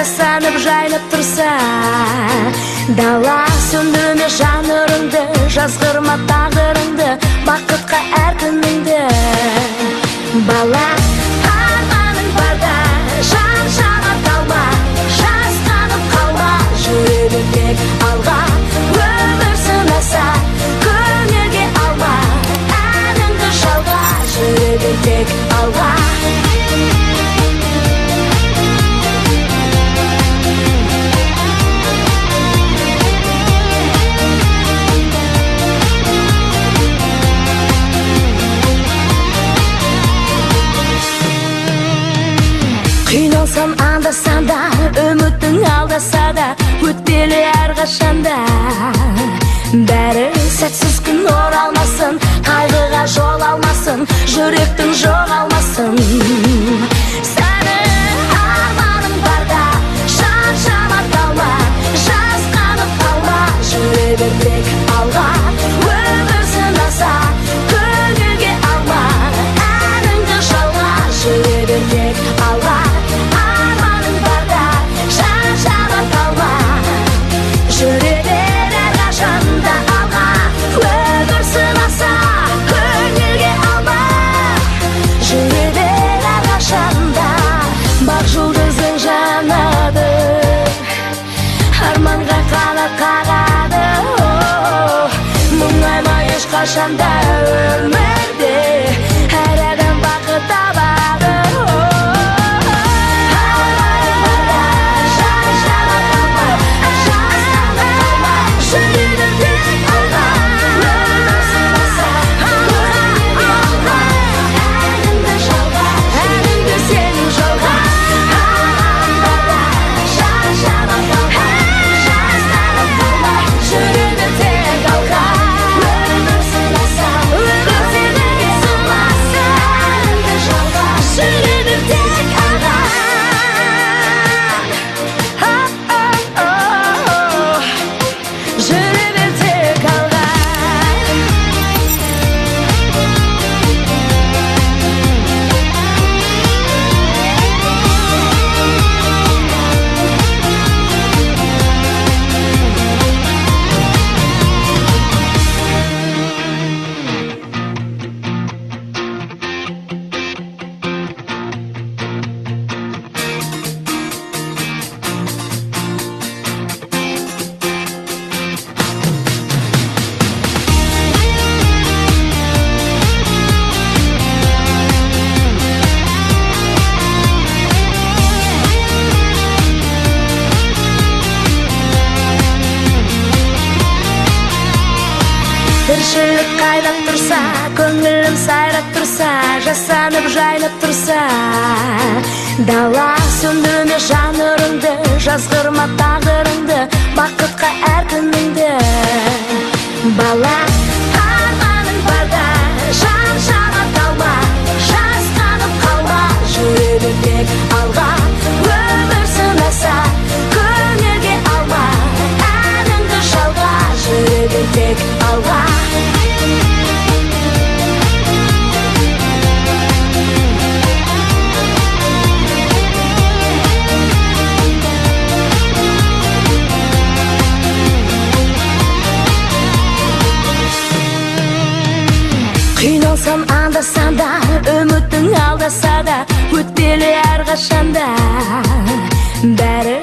жасанып жайнап тұрса, дала сөндірме жан ұрыңды, жазғырма тағдырыңды, бақытқа әр күніңді. Бала, арманың барда жан жана талма, жасқанып қалма, жүре тек алға. Өмір сынаса, көңілге алма, әніңді жалға, жүре тек алға. Қиналсам анда-санда, үмітің алдаса да, өтпелі әрқашанда. Бәрі сәтсіз күн оралмасын, қайғыға жол алмасын, жүректің жоғалмасын. Сәні арманың барда, жан жама талма, жасқанып қалма, жүре бер тек алға. Өмір сынаса, көңілге алма, әніңді жалға, жүре бер тек алға. Жүре бер әрқашанда алға, өмір сынаса, көңілге алма. Жүре бер әрқашанда, бақ жұлдызың жанады, арманға қанат қағады. Мұңайма ешқашанда өмірде, әр адам бақыт табады. Тіршілік қайнап тұрса, көңілім сайрап тұрса, жасанып жайнап тұрса, дала сөндірме жан ұрыңды, жазғырма тағдырыңды, бақытқа әр күніңді. Бала, арманың барда, жан жана талма, жасқанып қалма, жүре тек алға. Өмір сынаса, көңілге алма, әніңді жалға, жүре тек алға. Қиналсам анда-санда, үмітің алдаса да, өтпелі әрқашанда. Бәрі